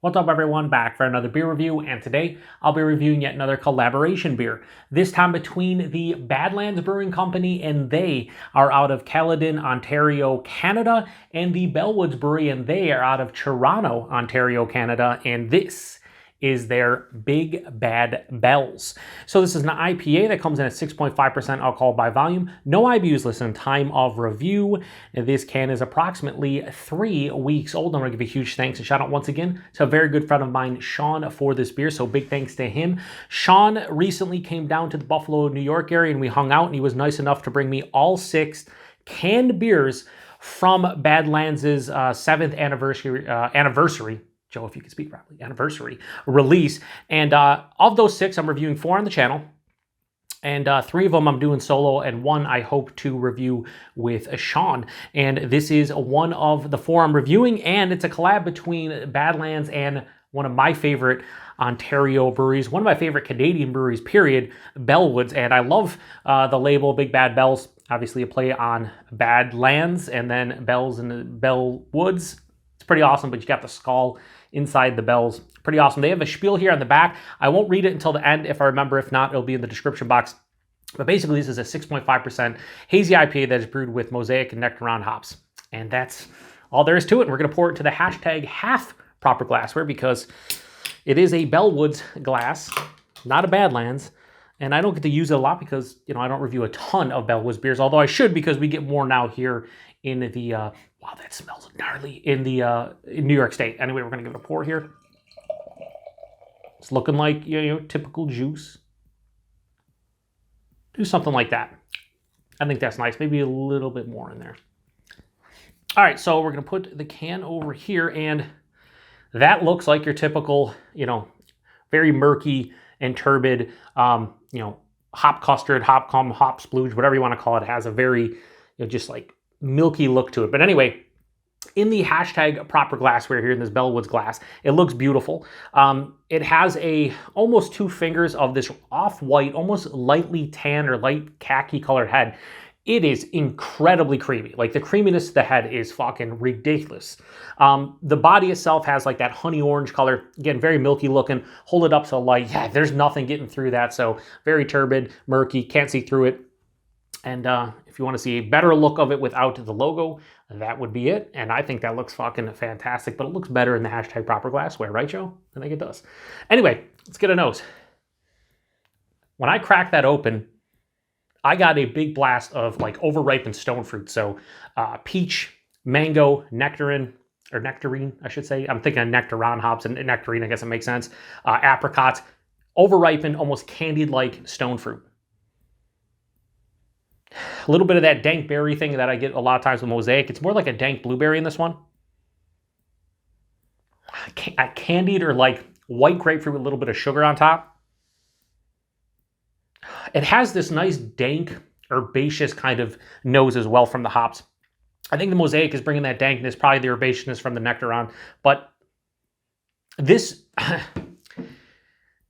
What's up everyone, back for another beer review, and today I'll be reviewing yet another collaboration beer. This time between the Badlands Brewing Company, and they are out of Caledon, Ontario, Canada, and the Bellwoods Brewery, and they are out of Toronto, Ontario, Canada, and this is their Big Bad Bells. So this is an IPA that comes in at 6.5% alcohol by volume. No IBUs listed in time of review. And this can is approximately 3 weeks old. I'm gonna give a huge thanks and shout out once again to a very good friend of mine, Sean, for this beer. So big thanks to him. Sean recently came down to the Buffalo, New York area, and we hung out, and he was nice enough to bring me all 6 canned beers from Badlands' 7th anniversary. Joe, if you could speak properly, anniversary release. And of those 6, I'm reviewing 4 on the channel. And 3 of them I'm doing solo, and 1 I hope to review with Sean. And this is one of the 4 I'm reviewing, and it's a collab between Badlands and one of my favorite Ontario breweries, one of my favorite Canadian breweries, period, Bellwoods. And I love the label Big Bad Bells. Obviously a play on Badlands and then Bells and Bellwoods. It's pretty awesome, but you got the skull inside the bells. Pretty awesome. They have a spiel here on the back. I won't read it until the end if I remember. If not, it'll be in the description box. But basically, this is a 6.5% hazy IPA that is brewed with Mosaic and Nectaron hops. And that's all there is to it. And we're going to pour it into the hashtag half proper glassware because it is a Bellwoods glass, not a Badlands. And I don't get to use it a lot because, you know, I don't review a ton of Bellwoods beers, although I should because we get more now here in the, wow, that smells gnarly, in New York State. Anyway, we're going to give it a pour here. It's looking like, you know, typical juice. Do something like that. I think that's nice. Maybe a little bit more in there. All right, so we're going to put the can over here, and that looks like your typical, you know, very murky and turbid, you know, hop custard, hop cum, hop splooge, whatever you want to call it. It has a very, you know, just like milky look to it. But anyway, in the hashtag proper glassware here in this Bellwoods glass, it looks beautiful. It has almost 2 fingers of this off-white, almost lightly tan or light khaki colored head. It is incredibly creamy. Like, the creaminess of the head is fucking ridiculous. The body itself has like that honey orange color. Again, very milky looking. Hold it up so light. Yeah, there's nothing getting through that. So very turbid, murky, can't see through it. And if you want to see a better look of it without the logo, that would be it. And I think that looks fucking fantastic, but it looks better in the hashtag proper glassware, right, Joe? I think it does. Anyway, let's get a nose. When I cracked that open, I got a big blast of like overripened stone fruit. So peach, mango, nectarine, I should say. I'm thinking of Nectaron hops, and nectarine, I guess it makes sense. Apricots, overripened, almost candied-like stone fruit. A little bit of that dank berry thing that I get a lot of times with Mosaic. It's more like a dank blueberry in this one. Candied or like white grapefruit with a little bit of sugar on top. It has this nice dank, herbaceous kind of nose as well from the hops. I think the Mosaic is bringing that dankness, probably the herbaceousness from the Nectaron. But this...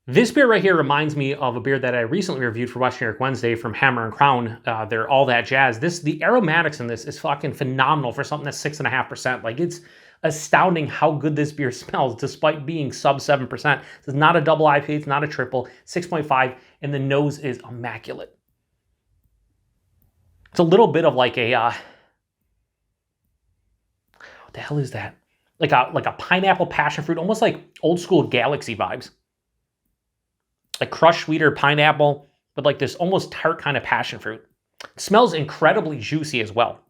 This beer right here reminds me of a beer that I recently reviewed for West New York Wednesday from Hammer and Crown. They're All That Jazz. The aromatics in this is fucking phenomenal for something that's 6.5%. Like, it's astounding how good this beer smells despite being sub 7%. This is not a double IPA. It's not a triple. 6.5, and the nose is immaculate. It's a little bit of like a what the hell is that? Like a pineapple passion fruit, almost like old school Galaxy vibes. Like crushed sweeter pineapple, but like this almost tart kind of passion fruit. It smells incredibly juicy as well.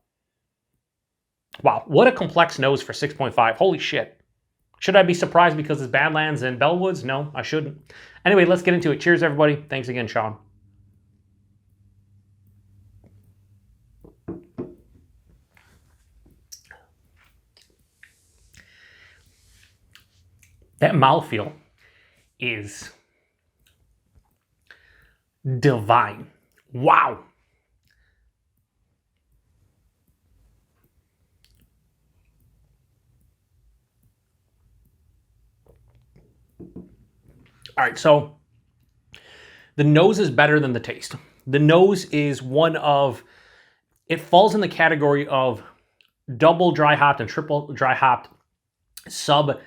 Wow, what a complex nose for 6.5. Holy shit. Should I be surprised because it's Badlands and Bellwoods? No, I shouldn't. Anyway, let's get into it. Cheers, everybody. Thanks again, Sean. That mouthfeel is divine. Wow. All right, so the nose is better than the taste. The nose is one of, it falls in the category of double dry hopped and triple dry hopped sub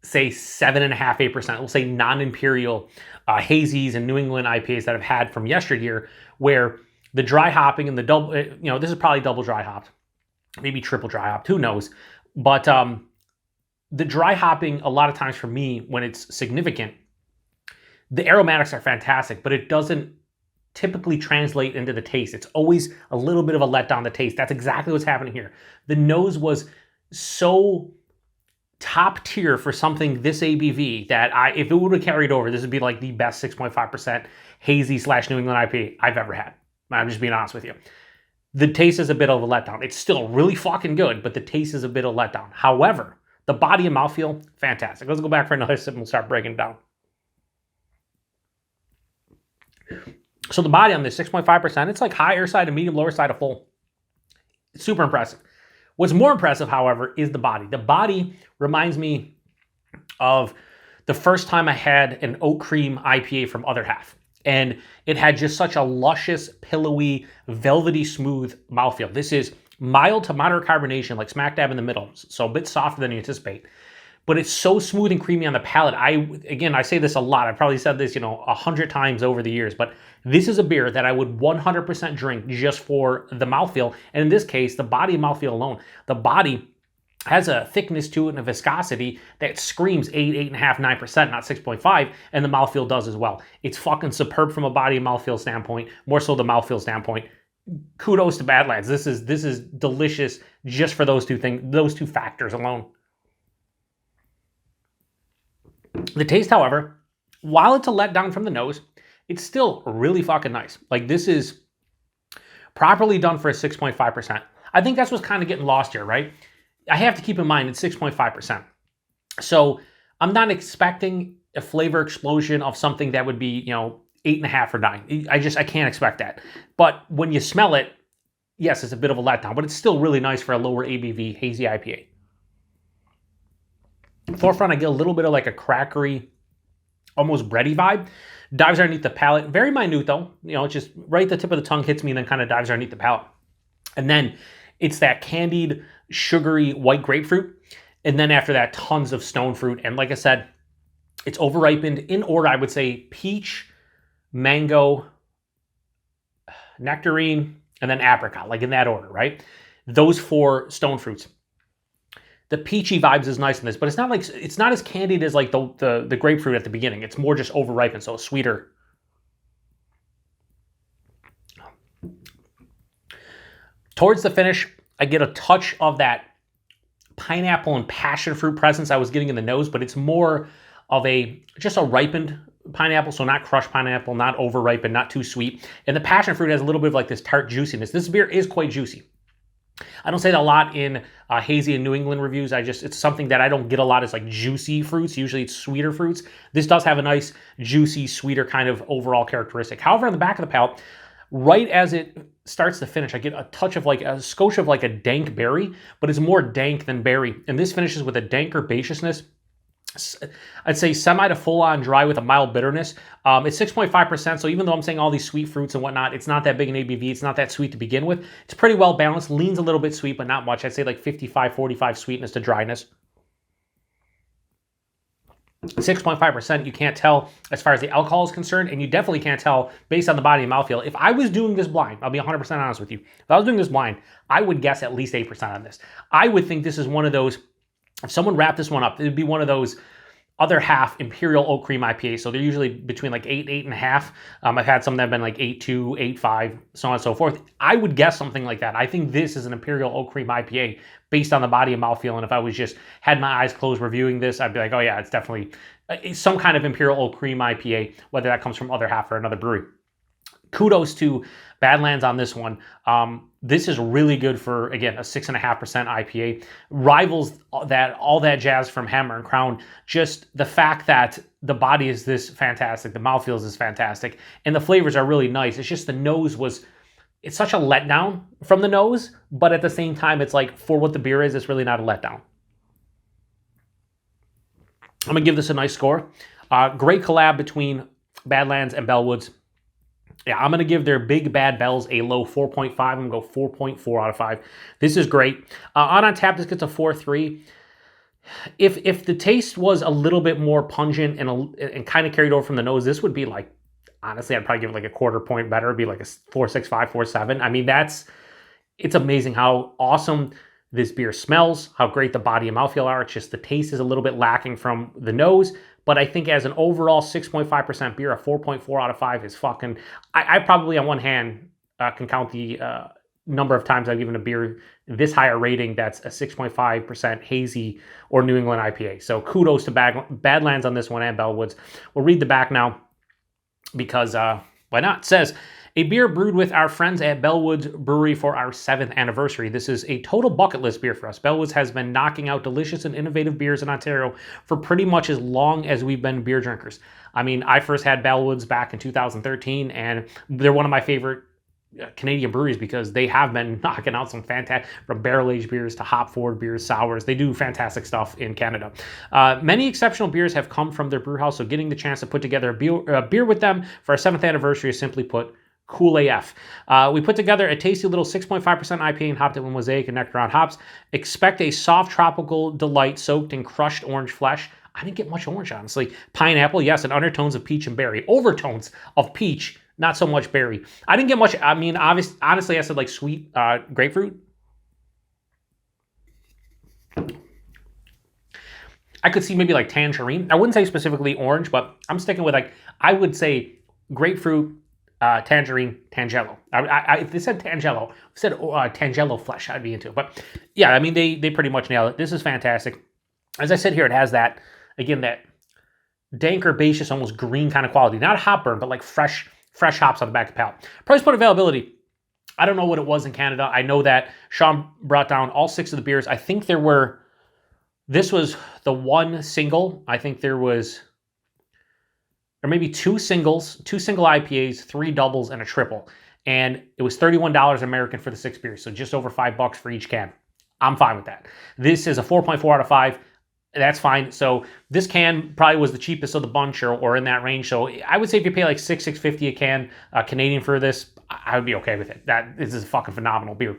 say 7.5%, 8%. We'll say non-imperial hazies and New England IPAs that I've had from yesteryear, where the dry hopping and the double, this is probably double dry hopped, maybe triple dry hopped, who knows? But the dry hopping, a lot of times for me, when it's significant, the aromatics are fantastic, but it doesn't typically translate into the taste. It's always a little bit of a letdown the taste. That's exactly what's happening here. The nose was so top tier for something this ABV that if it would have carried over, this would be like the best 6.5% hazy / New England IPA I've ever had. I'm just being honest with you. The taste is a bit of a letdown. It's still really fucking good, but the taste is a bit of a letdown. However, the body and mouthfeel, fantastic. Let's go back for another sip and we'll start breaking it down. So the body on this, 6.5%, it's like higher side of medium, lower side of full. It's super impressive. What's more impressive, however, is the body. The body reminds me of the first time I had an oat cream IPA from Other Half. And it had just such a luscious, pillowy, velvety, smooth mouthfeel. This is mild to moderate carbonation, like smack dab in the middle. So a bit softer than you anticipate. But it's so smooth and creamy on the palate. I say this a lot. I've probably said this, 100 times over the years, but this is a beer that I would 100% drink just for the mouthfeel. And in this case, the body and mouthfeel alone. The body has a thickness to it and a viscosity that screams 8, 8.5, 9%, not 6.5, and the mouthfeel does as well. It's fucking superb from a body and mouthfeel standpoint, more so the mouthfeel standpoint. Kudos to Badlands. This is delicious just for those two factors alone. The taste, however, while it's a letdown from the nose, it's still really fucking nice. Like, this is properly done for a 6.5%. I think that's what's kind of getting lost here, right? I have to keep in mind it's 6.5%. So I'm not expecting a flavor explosion of something that would be, 8.5 or 9. I can't expect that. But when you smell it, yes, it's a bit of a letdown, but it's still really nice for a lower ABV hazy IPA. Forefront, I get a little bit of like a crackery, almost bready vibe. Dives underneath the palate. Very minute though. It's just right at the tip of the tongue hits me and then kind of dives underneath the palate. And then it's that candied, sugary white grapefruit. And then after that, tons of stone fruit. And like I said, it's overripened in order, I would say peach, mango, nectarine, and then apricot, like in that order, right? Those 4 stone fruits. The peachy vibes is nice in this, but it's not as candied as like the grapefruit at the beginning. It's more just overripened, so sweeter. Towards the finish, I get a touch of that pineapple and passion fruit presence I was getting in the nose, but it's more of just a ripened pineapple, so not crushed pineapple, not overripened, not too sweet. And the passion fruit has a little bit of like this tart juiciness. This beer is quite juicy. I don't say that a lot in hazy and New England reviews. It's something that I don't get a lot is like juicy fruits. Usually it's sweeter fruits. This does have a nice juicy, sweeter kind of overall characteristic. However, on the back of the palate, right as it starts to finish, I get a touch of like a skosh of like a dank berry, but it's more dank than berry. And this finishes with a dank herbaceousness. I'd say semi to full on dry with a mild bitterness. It's 6.5%, so even though I'm saying all these sweet fruits and whatnot, it's not that big an ABV. It's not that sweet to begin with. It's pretty well balanced, leans a little bit sweet, but not much. I'd say like 55-45 sweetness to dryness. 6.5%, you can't tell as far as the alcohol is concerned, and you definitely can't tell based on the body and mouthfeel. If I was doing this blind, I'll be 100% honest with you. If I was doing this blind, I would guess at least 8% on this. I would think this is one of those, if someone wrapped this one up, it would be one of those Other Half Imperial Oat Cream IPA. So they're usually between like 8, 8.5. I've had some that have been like 8.2, 8.5, so on and so forth. I would guess something like that. I think this is an Imperial Oat Cream IPA based on the body and mouthfeel. And if I was just had my eyes closed reviewing this, I'd be like, oh yeah, it's definitely some kind of Imperial Oat Cream IPA, whether that comes from Other Half or another brewery. Kudos to Badlands on this one. This is really good for, again, a 6.5% IPA. Rivals all that jazz from Hammer and Crown. Just the fact that the body is this fantastic, the mouthfeel is this fantastic, and the flavors are really nice. It's just the nose it's such a letdown from the nose, but at the same time, it's like, for what the beer is, it's really not a letdown. I'm going to give this a nice score. Great collab between Badlands and Bellwoods. Yeah, I'm going to give their Big Bad Bells a low 4.5. I'm going to go 4.4 out of 5. This is great. On Tap, this gets a 4.3. if the taste was a little bit more pungent and kind of carried over from the nose, this would be like, honestly, I'd probably give it like a quarter point better. It'd be like a 4.65, 4.7. I mean, it's amazing how awesome this beer smells, how great the body and mouthfeel are. It's just the taste is a little bit lacking from the nose. But I think as an overall 6.5% beer, a 4.4 out of 5 is fucking... I probably on one hand can count the number of times I've given a beer this higher rating that's a 6.5% hazy or New England IPA. So kudos to Badlands on this one and Bellwoods. We'll read the back now because why not? It says, a beer brewed with our friends at Bellwoods Brewery for our 7th anniversary. This is a total bucket list beer for us. Bellwoods has been knocking out delicious and innovative beers in Ontario for pretty much as long as we've been beer drinkers. I mean, I first had Bellwoods back in 2013, and they're one of my favorite Canadian breweries because they have been knocking out some fantastic, from barrel-aged beers to hop-forward beers, sours. They do fantastic stuff in Canada. Many exceptional beers have come from their brewhouse, so getting the chance to put together a beer with them for our 7th anniversary is simply put cool AF. We put together a tasty little 6.5% IPA and hopped it with Mosaic and Nectaron hops. Expect a soft tropical delight soaked in crushed orange flesh. I didn't get much orange, honestly. Pineapple, yes, and undertones of peach and berry. Overtones of peach, not so much berry. I didn't get much, I mean, honestly, I said like sweet grapefruit. I could see maybe like tangerine. I wouldn't say specifically orange, but I'm sticking with like, I would say grapefruit, tangerine, tangelo. If they said tangelo, said tangelo flesh, I'd be into it. But yeah, I mean, they pretty much nailed it. This is fantastic. As I said here, it has that, again, that dank herbaceous, almost green kind of quality. Not hop burn, but like fresh hops on the back of the palate. Price point availability. I don't know what it was in Canada. I know that Sean brought down all 6 of the beers. I think this was the one single. I think there was, or maybe 2 single IPAs, 3 doubles, and a triple. And it was $31 American for the 6 beers, so just over $5 for each can. I'm fine with that. This is a 4.4 out of 5. That's fine. So this can probably was the cheapest of the bunch or in that range. So I would say if you pay like $6.50 a can Canadian for this, I would be okay with it. This is a fucking phenomenal beer.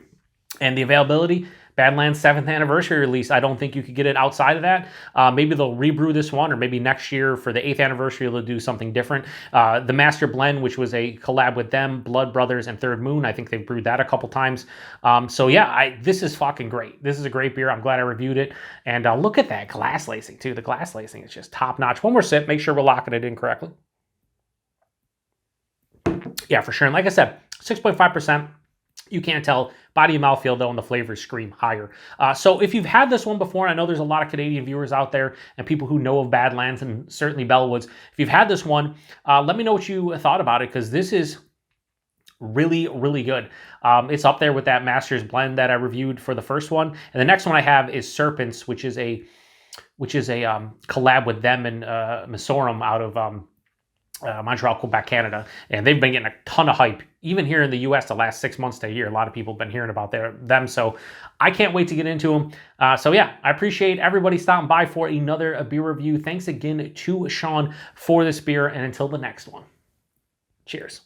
And the availability, Badlands 7th anniversary release, I don't think you could get it outside of that. Maybe they'll rebrew this one, or maybe next year for the 8th anniversary they'll do something different. The Master Blend, which was a collab with them, Blood Brothers and Third Moon, I think they've brewed that a couple times. So yeah, this is fucking great. This is a great beer. I'm glad I reviewed it. And look at that glass lacing too. The glass lacing is just top notch. One more sip, make sure we're locking it in correctly. Yeah, for sure. And like I said, 6.5%. You can't tell. Body and mouthfeel, though, and the flavors scream higher. So if you've had this one before, I know there's a lot of Canadian viewers out there and people who know of Badlands and certainly Bellwoods. If you've had this one, let me know what you thought about it, because this is really, really good. It's up there with that Master's Blend that I reviewed for the first one. And the next one I have is Serpents, which is a collab with them and Misorum out of Montreal, Quebec, Canada, and they've been getting a ton of hype, even here in the U.S. the last 6 months to a year. A lot of people have been hearing about them, so I can't wait to get into them. So yeah, I appreciate everybody stopping by for another beer review. Thanks again to Sean for this beer, and until the next one, cheers.